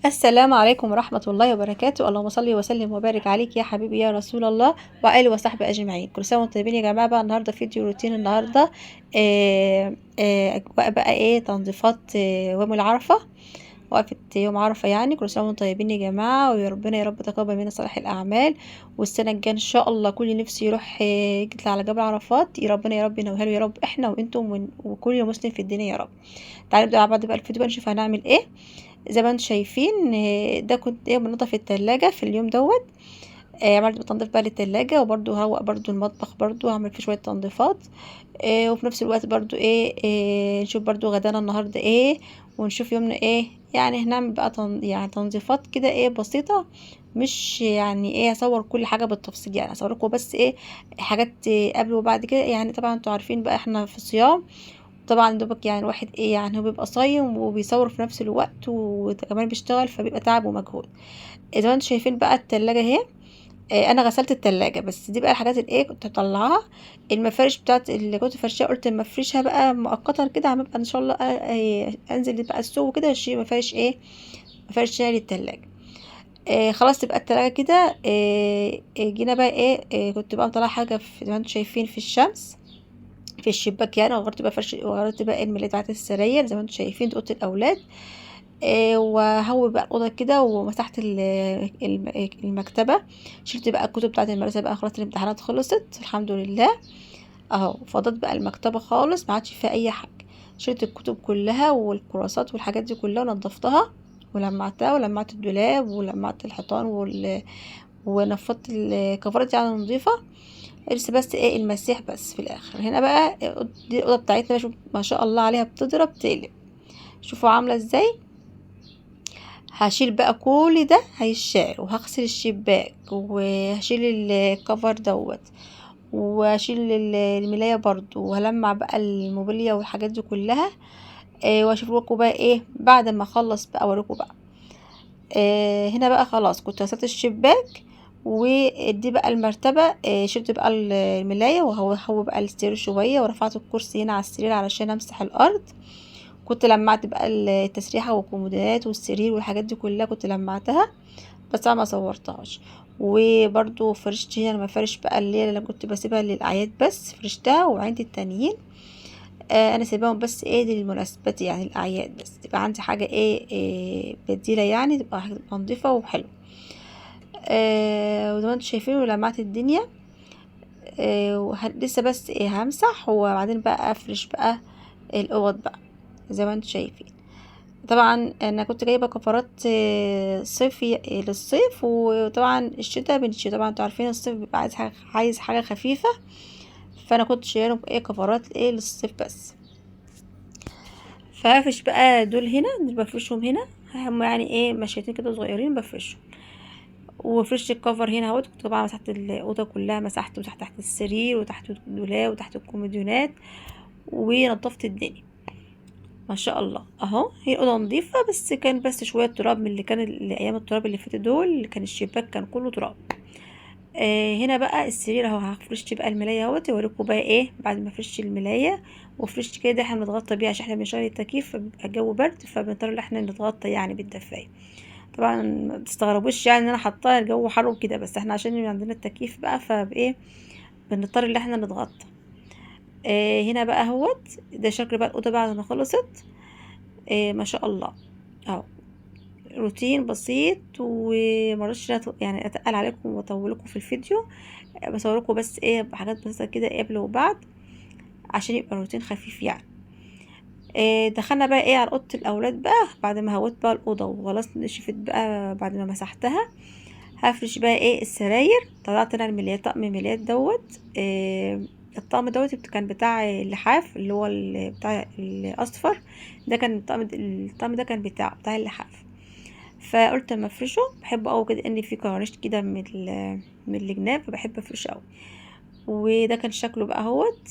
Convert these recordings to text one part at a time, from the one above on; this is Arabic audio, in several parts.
السلام عليكم ورحمة الله وبركاته. اللهم صل وسلم وبارك عليك يا حبيبي يا رسول الله وآله وصحبه أجمعين. كل سنة وانتم طيبين يا جماعة. بقى النهاردة فيديو روتين النهاردة أجواء بقى تنظيفات يوم العرفة، وقفة يوم عرفة يعني. كل سنة وانتم طيبين يا جماعة، ويا ربنا يا رب تقبل منا صالح الأعمال. والسنة الجاية إن شاء الله كل نفسي يروح يطلع على جبل عرفات. يا ربنا يا رب ينوهله يا رب، احنا وانتم وكل مسلم في الدنيا يا رب. تعالوا نبدأ مع بعض بقى الفيديو بقى، نشوف هنعمل ايه. زي ما انتم شايفين ده كنت بنضف التلاجة في اليوم دوت. عملت تنظيف بقى للتلاجة، وبرده هروق برده المطبخ، برده هعمل فيه شوية تنظيفات. وفي نفس الوقت برده نشوف برده غدانا النهاردة ايه، ونشوف يومنا ايه. يعني هنعمل بقى يعني تنظيفات كده بسيطة. مش يعني اصور كل حاجة بالتفصيل، يعني اصور لكم بس حاجات قبل وبعد كده. يعني طبعا انتوا عارفين بقى احنا في صيام، طبعا دوبك يعني الواحد يعني هو بيبقى صايم وبيصور في نفس الوقت وكمان بيشتغل، فبيبقى تعب ومجهود. زي ما انتم شايفين بقى التلاجة اهي. انا غسلت التلاجة، بس دي بقى الحاجات كنت هطلعها. المفارش بتاعت اللي كنت فرشها قلت اما افرشها بقى مؤقتا كده، هبقى ان شاء الله انزل بقى السوق كده اشتري مفارش مفارش للتلاجة. خلاص تبقى التلاجة كده. جينا بقى كنت بقى مطلعه حاجة زي ما انتم شايفين في الشمس في الشباك يعني. وغيرت بقى وغيرت بقى الملايات بتاعت السراير زي ما انتم شايفين، دي اوضه الاولاد. وهوي بقى الاوضه كده، ومسحت المكتبه. شلت بقى الكتب بتاعت المدرسه بقى، خلاص الامتحانات خلصت الحمد لله. اهو فضلت بقى المكتبه خالص، ما عادش فيها اي حاجه. شلت الكتب كلها والكراسات والحاجات دي كلها ونضفتها ولمعتها، ولمعت الدولاب ولمعت الحيطان ونفضت الكفرات يعني نظيفه. لسه بس المسيح بس في الاخر. هنا بقى دي الاوضه بتاعتنا، شوف ما شاء الله عليها بتضرب تقلب. شوفوا عامله ازاي. هشيل بقى كل ده هيشال، وهغسل الشباك، وهشيل الكفر دوت، واشيل الملايه برضو، وهلمع بقى الموبيليا والحاجات دي كلها. واشوف لكم بقى بعد ما اخلص بقى اوريكم بقى. هنا بقى خلاص كنت غسلت الشباك، ودي بقى المرتبة. شلت بقى الملاية، وهو بقى السرير شوية، ورفعت الكرسي هنا على السرير علشان امسح الارض. كنت لمعت بقى التسريحة والكومودينات والسرير والحاجات دي كلها كنت لمعتها، بس انا ما صورتهاش. وبرضو فرشت هنا المفارش بقى اللي كنت بسيبها للاعياد، بس فرشتها وعندي التانيين. انا سايباهم بس للمناسبات يعني الاعياد، بس تبقى عندي حاجة بديلة يعني، تبقى نظيفة وحلوة. وزي ما انتم شايفين ولمعت الدنيا. لسه بس همسح، وبعدين بقى افرش بقى الاوض بقى زي ما انتم شايفين. طبعا انا كنت جايبه كفرات صيفي للصيف، وطبعا الشتاء بنشي. طبعا انتوا عارفين الصيف بيبقى عايز حاجه خفيفه، فانا كنت شايلهم كفرات للصيف بس. فهفرش بقى دول هنا، دول بفرشهم هنا. هم يعني مشيتين كده صغيرين بفرشهم. وفرشت الكفر هنا اهوت. كنت طبعا مسحت الاوضه كلها، مسحت وتحت تحت السرير وتحت الدولاب وتحت الكوموديونات، ونضفت الدنيا ما شاء الله. اهو هي الاوضه نظيفه، بس كان بس شويه تراب من اللي كان ايام التراب اللي فاتت دول، اللي كان الشباك كان كله تراب. هنا بقى السرير اهو. هفرشت بقى الملايه اهوت، اوريكم بقى بعد ما فرشت الملايه وفرشت كده. احنا بنتغطى بيها عشان احنا بنشغل التكييف، فبيبقى الجو برد، فبنضطر ان احنا نتغطى يعني بالدفايه. طبعا ما تستغربوش يعني ان انا حاطاه الجو حر وكده، بس احنا عشان عندنا التكييف بقى بنضطر ان احنا نتغطى. هنا بقى اهوت ده شكل بقى الاوضه بعد ما خلصت. ما شاء الله. اهو روتين بسيط، ومرضتش يعني اتقل عليكم واطولكم في الفيديو. بصوركم بس بحاجات بسيطه كده قبل وبعد، عشان يبقى روتين خفيف يعني. دخلنا بقى على اوضه الاولاد بقى. بعد ما هوت بقى الاوضه وخلاص نشفت بقى بعد ما مسحتها، هفرش بقى السراير. طلعت انا طقم ملايات دوت. الطقم دوت كان بتاع اللحاف، اللي هو بتاع الاصفر ده. كان الطقم ده كان بتاع اللحاف. فقلت اما افرشه، بحب قوي كده ان في كرانيش كده من الجناب، فبحب افرشه قوي. وده كان شكله بقى اهوت.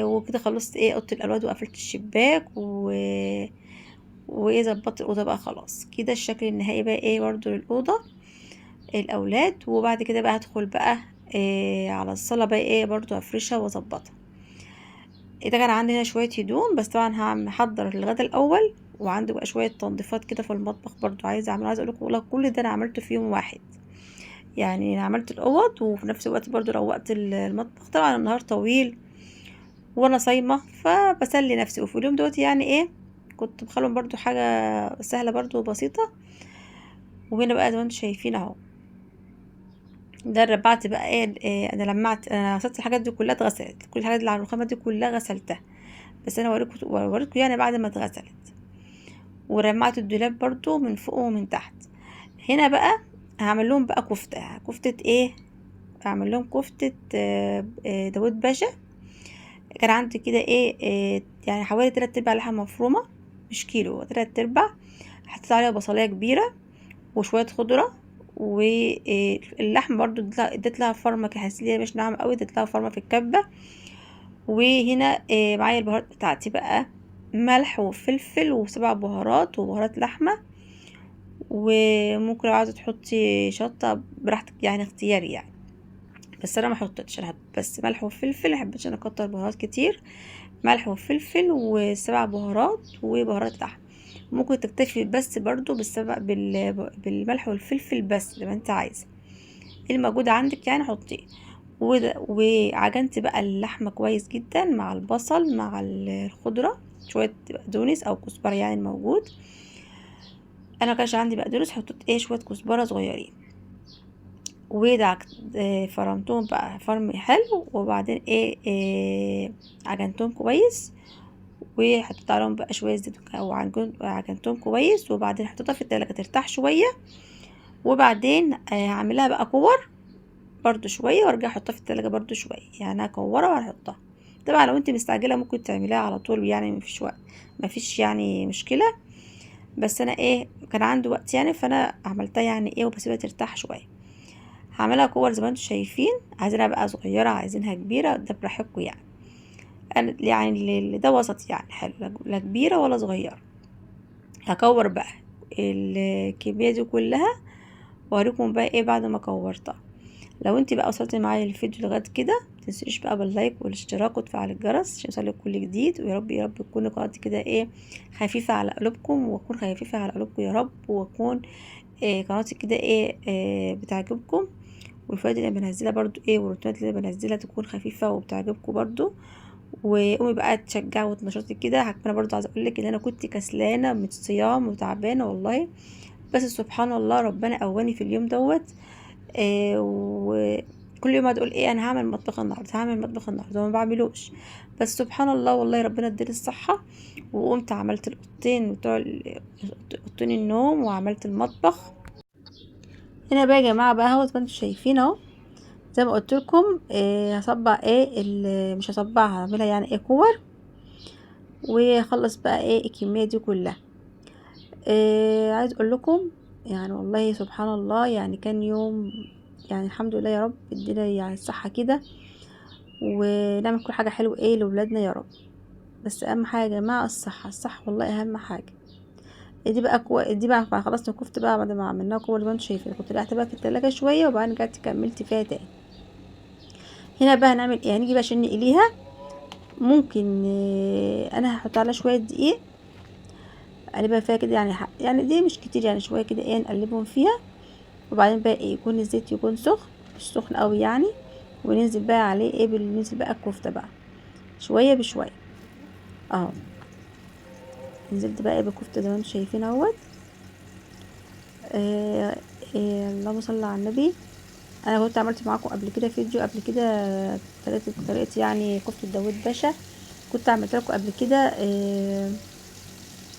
وكده خلصت اوضه الاولاد، وقفلت الشباك ظبطت الاوضه بقى خلاص. كده الشكل النهائي بقى برضو للاوضه الاولاد. وبعد كده بقى هدخل بقى على الصاله بقى برضو افرشها واظبطها. ده كان عندي هنا شويه هدوم، بس طبعا هحضر الغدا الاول، وعندي بقى شويه تنظيفات كده في المطبخ برضو عايزه اعمل. عايزه اقول لكم والله كل ده انا عملته في يوم واحد، يعني عملت الاوض وفي نفس الوقت برضو روقت المطبخ. طبعا النهار طويل وانا صايمه فبسلي نفسي، وفي اليوم دوت يعني ايه كنت بخلهم برضو حاجه سهله برضو وبسيطه. وهنا بقى زي ما انتم شايفين اهو، ده ربعت بقى انا لمعت، انا غسلت الحاجات دي كلها، اتغسلت كل الحاجات اللي على الرخامه دي كلها غسلتها، بس انا وريتكم يعني بعد ما اتغسلت. ورمعت الدولاب برضو من فوق ومن تحت. هنا بقى هعمل لهم بقى كفته. كفته ايه؟ هعمل لهم كفته داوود باشا. كان عندي كده ايه يعني حوالي 3/4 لحمه مفرومه، مش كيلو، 3/4. حطيت عليها بصلايه كبيره وشويه خضره، واللحم برضو اديت لها فرمه كده، حسيت ليها مش ناعمه قوي، اديت لها فرمه في الكبه. وهنا معايا البهارات بتاعتي بقى، ملح وفلفل وسبع بهارات وبهارات لحمه. وممكن لو عايزه تحطي شطه براحتك يعني، اختياري يعني، بس انا ما حطيتش، انا بس ملح وفلفل، محبتش انا اكتر بهارات كتير. ملح وفلفل وسبع بهارات وبهارات لحم. ممكن تكتفي بس برضو بالملح والفلفل بس زي ما انت عايزه، الموجود عندك يعني حطيه. وعجنت بقى اللحمه كويس جدا مع البصل مع الخضره، شويه بقدونس او كزبره يعني الموجود. انا كانش عندي بقدونس، حطيت شويه كزبره صغيرين. فرمتهم بقى فرم حلو، وبعدين عجنتهم كويس، وحطيت عليهم بقى شويه زيت وعجنتهم كويس، وبعدين حطيتها في التلاجة ترتاح شويه. وبعدين هعملها بقى كور برضو شويه، وارجع احطها في التلاجة برضو شويه، يعني اكورها وهحطها. طبعا لو انت مستعجله ممكن تعمليها على طول يعني، مفيش وقت، مفيش يعني مشكله. بس انا كان عندي وقت يعني، فانا عملتها يعني وبسيبها ترتاح شويه. هعملها كور زي ما انتم شايفين، عايزينها بقى صغيره عايزينها كبيره ده براحتكم يعني. انا يعني ده وسط يعني حلو، لا كبيره ولا صغيره. هكور بقى الكميه دي كلها، واوريكم بقى بعد ما كورتها. لو انت بقى وصلتي معايا الفيديو لغايه كده، متنسيش بقى باللايك والاشتراك وتفعيل الجرس عشان يوصلك كل جديد. ويا رب يا رب تكون قناتي كده خفيفه على قلوبكم، واكون خفيفه على قلوبكم يا رب، واكون قناتي كده بتعجبكم. والفوائد اللي بنزلها برضو والروتينات اللي بنزلها تكون خفيفه وبتعجبكم برضو. وقومي بقى تشجعي وتنشطي كده. انا برضو عايزه اقول لك ان انا كنت كسلانه من الصيام وتعبانه والله، بس سبحان الله ربنا قواني في اليوم دوت. وكل يوم هتقول انا هعمل مطبخ النهارده، هعمل مطبخ النهارده، وما بعملوش. بس سبحان الله والله ربنا اداني الصحه، وقمت عملت الاوضتين بتوع اوضتين النوم، وعملت المطبخ. هنا بقى يا جماعه بقى اهو زي ما انتم شايفين اهو، زي ما قلت لكم هصبع مش هصبعها، هعملها يعني كور، واخلص بقى الكميه دي كلها. عايز اقول لكم يعني والله سبحان الله، يعني كان يوم يعني الحمد لله يا رب ادينا يعني الصحه كده، ونعمل كل حاجه حلوه لاولادنا يا رب. بس اهم حاجه يا جماعه الصحه، الصحه والله اهم حاجه. دي بقى خلصنا الكفته بقى بعد ما عملناها كور زي ما انتم شايفين. كنت ريحتها بقى في التلاجة شويه، وبعدين رجعت كملت فيها تاني. هنا بقى هنعمل هنيجي بقى عشان نقليها. ممكن انا هحط عليها شويه دقيق، اقلبها فيها كده يعني دي مش كتير يعني، شويه كده نقلبهم فيها. وبعدين بقى يكون الزيت يكون سخن، مش سخن قوي يعني، وننزل بقى عليه بننزل بقى الكفته بقى شويه بشويه اهو. نزلت بقى بالكفته زي ما انتم شايفين اهوت. اللهم صل على النبي. انا كنت عملت معاكم قبل كده فيديو قبل كده، طريقه يعني كفته داوود باشا، كنت عملت لكم قبل كده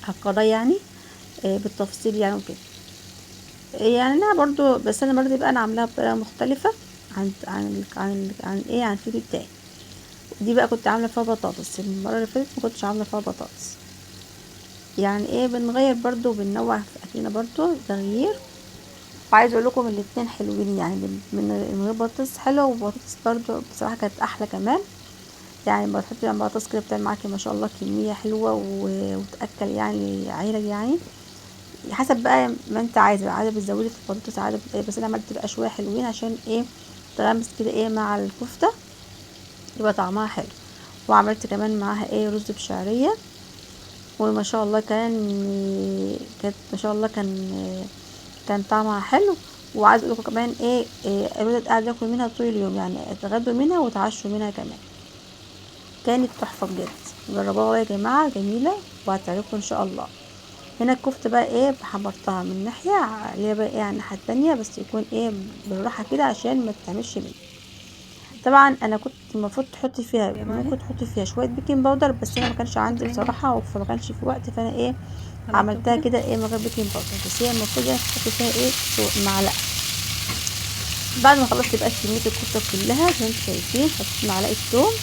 على القضاء يعني بالتفصيل يعني وكده. يعني انا برضو، بس انا برضو بقى انا عاملاها بطريقه مختلفه عن الفيديو بتاعي. دي بقى كنت عامله فيها بطاطس، المره اللي فاتت ما كنتش عامله فيها بطاطس. يعني بنغير برضو، بننوع في اكلنا برضو تغيير. وعايزه اقول لكم الاتنين حلوين يعني، من غير بطاطس حلوه، وبطاطس برضو بصراحه كانت احلى كمان. يعني بتحطي يعني بطاطس كده بتعمل معاكي ما شاء الله كميه حلوه وتاكل يعني عيلة يعني. حسب بقى ما انت عايزه بتزودي في البطاطس عايزه بس انا عملت بقى شويه حلوين عشان تغمس كده مع الكفته، يبقى طعمها حلو. وعملت كمان معاها رز بشعريه، وما شاء الله كانت ما شاء الله كان طعمها حلو. وعايز اقول لكم كمان الولاد قاعد ياكل منها طول اليوم، يعني اتغدوا منها وتعشوا منها كمان. كانت تحفه بجد، جربوها يا جماعه، جميله وهتعجبكم ان شاء الله. هنا الكفته بقى حمرتها من ناحيه، اللي هي بقى على الناحيه التانية، بس يكون بالراحه كده عشان ما تتعملش مني. طبعا انا كنت المفروض تحطي فيها، ممكن تحطي فيها شويه بيكنج باودر، بس انا ما كانش عندي بصراحه، فما كانش في وقت، فانا عملتها كده من غير بيكنج باودر. بس هي المفروض تحطي فيها معلقه. بعد ما خلصت بقى كميه الكفته كلها زي ما انتم شايفين، حطيت معلقه توم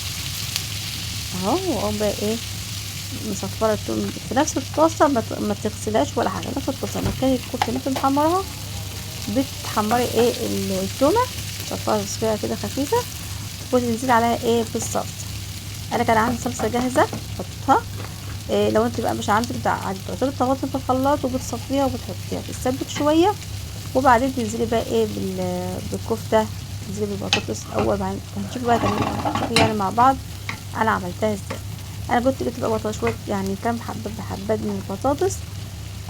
اهو، واقوم بقى مصفره التوم في نفس الطاسه، ما تغسلهاش ولا حاجه، نفس الطاسه مكان الكفته اللي انت محمراها بتحمري التومه، تصفرها تصفيه كده خفيفه، وتنزلي عليها بالصلصه. انا كان عندي صلصه جاهزه بحطها. لو انت بقى مش عندك عادي بتعصري الطماطم في الخلاط وبتصفيها وبتحطيها تتسبك شويه، وبعدين تنزلي بقى بالكفته، تنزلي بالبطاطس الاول، بعدين هنشوف بقى يعني مع بعض انا عملتها ازاي. انا كنت جبت بقى بطاطس شويه، يعني كام حبات من البطاطس،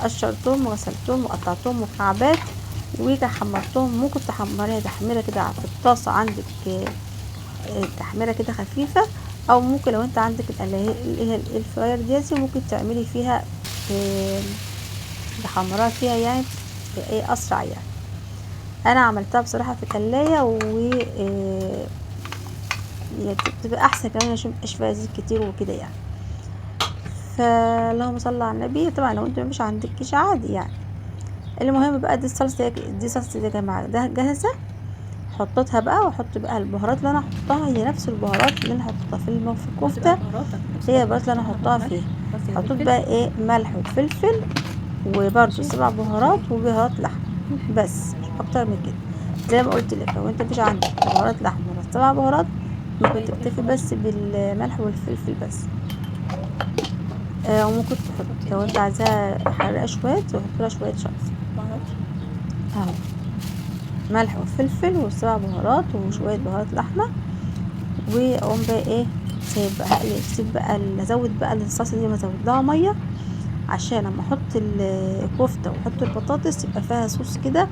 قشرتهم وغسلتهم وقطعتهم مكعبات وحمرتهم. ممكن تحمريها تحميره كده في الطاسه عندك، تحميره كده خفيفه، او ممكن لو انت عندك اللي هي الفراير ديتي ممكن تعملي فيها تحمرها فيها، يعني اسرع يعني. انا عملتها بصراحه في القلايه بتبقى احسن كمان عشان مبقاش فيها زيت كتير وكده يعني. فاللهم صل على النبي. طبعا لو انت مش عندكش عادي يعني. المهم بقى دي صلصه يا جماعه ده جاهزه. حطيتها بقى، واحط بقى البهارات اللي انا هحطها، هي نفس البهارات اللي انا حطيتها في الكفته، هي البهارات اللي انا هحطها فيها. حطيت بقى ملح وفلفل، وبرده 7 بهارات وبهارات لحم، بس مش اكتر من كده. زي ما قلت لك، لو انت مفيش عندك بهارات لحم ولا 7 بهارات ممكن تكتفي بس بالملح والفلفل بس. وممكن تحط لو انت عايزاها حراقه شويه تحط لها شويه شطه اهو، ملح وفلفل و7 بهارات وشويه بهارات لحمه. واقوم بقى سيب بقى هقلب، سيب بقى ازود بقى الصلصه دي، بزود لها ميه عشان لما احط الكفته واحط البطاطس يبقى فيها صوص كده،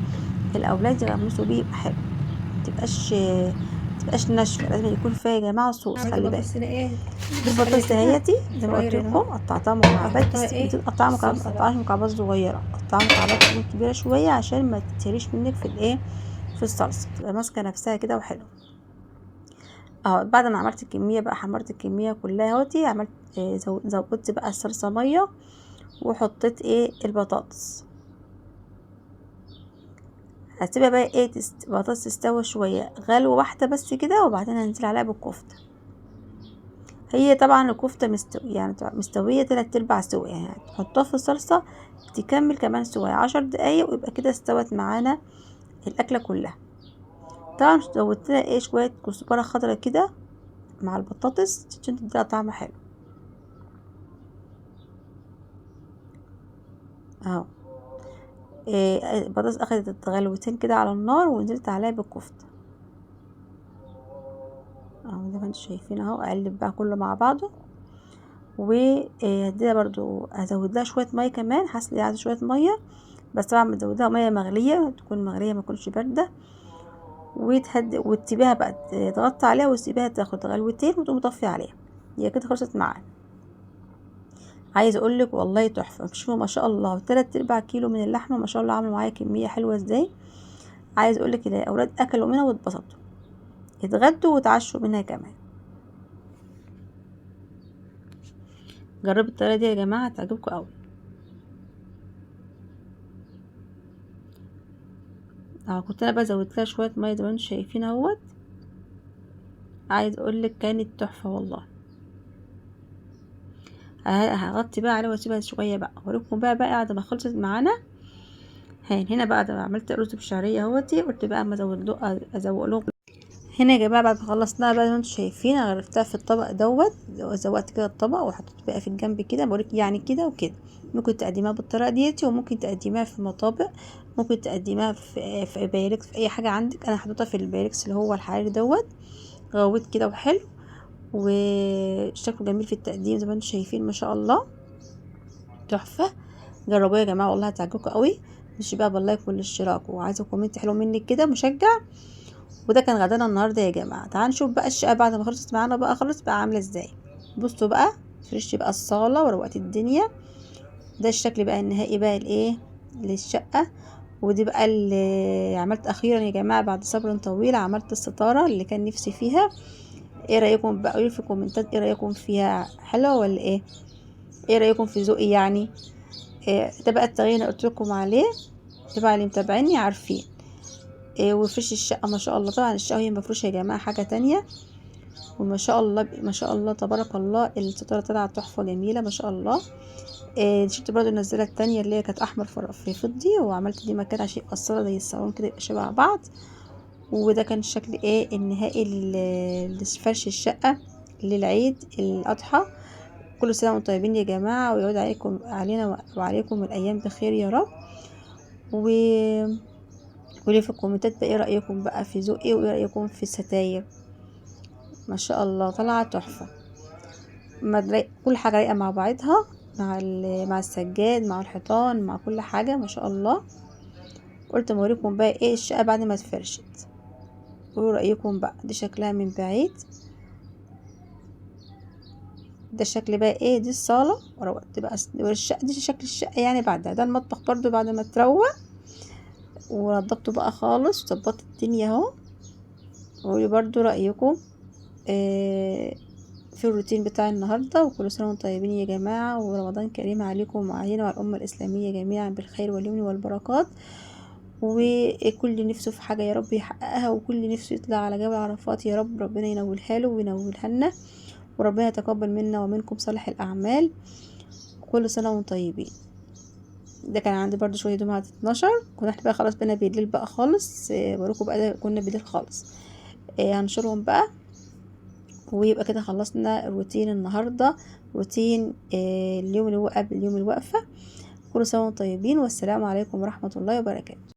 الاولاد يغمسوا بيه، يبقى حلو، متبقاش ناشفه، لازم يكون فيها يا جماعه صوص. خلي بالك دي البطاطس دهيتي زي ما قلت لكم، قطعتها مكعبات، بس بتقطعها مكعبات، ما تقطعهاش مكعبات صغيره، قطعها مكعبات تكون كبيره شويه عشان ما تتهريش منك في الصلصه، تبقى ماسكه نفسها كده وحلو اهو. بعد ما عملت الكميه بقى، حمرت الكميه كلها اهوتي، عملت زودت بقى الصلصه ميه، وحطيت البطاطس. هسيبها بقى البطاطس تستوي شويه غلوه واحده بس كده، وبعدين هنزل عليها بالكفته. هي طبعا الكفته يعني مستويه 3/4 سوا، يعني تحطها في الصلصه تكمل كمان سوا 10 دقايق، ويبقى كده استوت معانا الاكله كلها. طبعا زودت لها شويه كزبره خضرا كده مع البطاطس عشان تديها طعم حلو اهو. البطاطس اخدت غلوتين كده على النار، ونزلت عليها بالكفته اهو زي ما انتم شايفين اهو. اقلب بقى كله مع بعضه، وهديها برضو هزود لها شويه ميه كمان، حاسه عايزه شويه ميه، بس طبعا بتزودها ميه مغليه، تكون مغليه ما تكونش بارده، وتسيبيها بقى تغطي عليها وتسيبيها تاخد غلوتين، وتقوم مطفي عليها. هي كده خلصت معانا. عايزه اقول لك والله تحفه. شوفوا ما شاء الله 3/4 كيلو من اللحمه، ما شاء الله عملوا معايا كميه حلوه ازاي. عايزه اقول لك الاولاد اكلوا منها واتبسطوا، اتغدوا واتعشوا منها كمان. جربوا الطريقه دي يا جماعه، هتعجبكم قوي اهو. كنت انا بقى زودت لها شويه ميه زي ما انتم شايفين اهوت. عايز اقول لك كانت تحفه والله. هغطي بقى عليها واسيبها شويه بقى، اوريكم بقى بعد ما خلصت معانا. هنا بعد ما عملت رز بالشعريه اهوتي، قلت بقى اما ازوق لهم. هنا يا جماعه بعد ما خلصناها بقى زي ما انتم شايفين، انا غرفتها في الطبق زوقت كده الطبق، وحطيت بقى في الجنب كده، بوريك يعني كده وكده. ممكن تقدميها بالطريقه ديتي، وممكن تقدميها في مطابق، ممكن تقدميها في بايركس، في اي حاجه عندك. انا حطيتها في البايركس اللي هو الحراري غويت كده وحلو، وشكله جميل في التقديم زي ما انتم شايفين ما شاء الله. تحفة. جربوها يا جماعة والله هتعجبكم قوي. مش بقى باللايك والاشتراك، وعايزة كومنت حلو منك كده مشجع. وده كان غدانا النهارده يا جماعة. تعالوا نشوف بقى الشقة بعد ما خلصت معانا بقى خلص بقى عاملة ازاي. بصوا بقى، فرشت بقى الصالة وروقت الدنيا. ده الشكل بقى النهائي بقى الايه للشقة. ودي بقى اللي عملت اخيرا يا جماعة بعد صبر طويل، عملت الستارة اللي كان نفسي فيها. ايه رأيكم بقى؟ قولوا في الكومنتات ايه رأيكم فيها، حلوة ولا ايه؟ ايه رأيكم في ذوقي يعني؟ إيه ده بقى التغيير اللي قلت لكم عليه. طبعا اللي متابعيني عارفين. إيه وفرش الشقة ما شاء الله. طبعا الشقة هي مفروشة يا جماعة حاجة تانية. وما شاء الله ما شاء الله تبارك الله، الستارة طلعت تحفة جميلة ما شاء الله. إيه شفت برضو النزالة التانية اللي هي كانت احمر في فضي، وعملت دي مكان عشان يبقى الصالة زي الصالون كده يبقى شبه بعض. وده كان الشكل ايه النهائي لفرش الشقة للعيد الأضحى. كل سنة وانتم طيبين يا جماعة، ويعود علينا وعليكم الأيام بخير يا رب. و قولي في الكومنتات بقى ايه رأيكم بقى في ذوقي، وايه رأيكم في الستاير. ما شاء الله طلعت تحفة. كل حاجة رايقة مع بعضها، مع السجاد مع الحيطان مع كل حاجة ما شاء الله. قلت اوريكم بقى ايه الشقة بعد ما اتفرشت. قولوا رأيكم بقى. دي شكلها من بعيد. ده الشكل بقى ايه. دي الصالة وروقت بقى والشقة. دي شكل الشقة يعني بعدها. ده المطبخ برضو بعد ما تروق ونضفته بقى خالص وظبطت الدنيا اهو. وقولي برضو رأيكم في الروتين بتاع النهاردة. وكل سنة وانتم طيبين يا جماعة، ورمضان كريم عليكم وعلينا وعلى الأمة الإسلامية جميعا بالخير واليمن والبركات. وكل نفسه في حاجة يا رب يحققها، وكل نفسه يطلع على جبل عرفات يا رب ربنا ينولها له وينولها لنا. وربنا يتقبل منا ومنكم صالح الأعمال. كل سنة وانتم طيبين. ده كان عندي برضو شوية هدوم هتتنشر. كنا احنا بقى خلاص بقينا بالليل بقى خالص. بقولكم بقى كنا بالليل خالص. هنشرهم بقى. ويبقى كده خلصنا روتين النهاردة. روتين اليوم اللي هو قبل يوم الوقفة. كل سنة وانتم طيبين، والسلام عليكم ورحمة الله وبركاته.